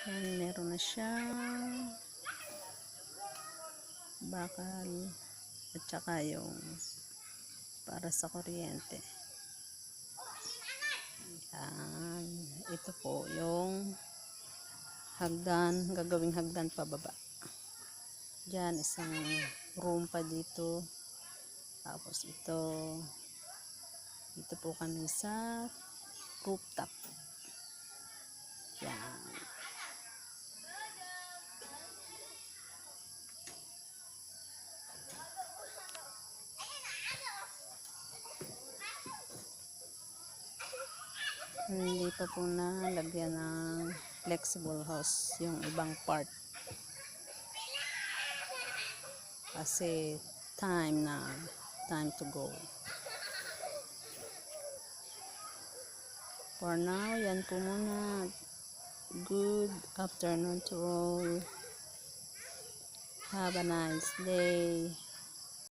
Yan, meron na siyang bakal at saka yung para sa kuryente. Yan, ito po yung hagdan, gagawing hagdan pababa. Diyan isang room pa dito. Tapos dito po kami sa rooftop. Yan. Hindi pa po nalagyan ng flexible house yung ibang part. Kasi time to go. For now, yan po muna. Good afternoon to all. Have a nice day.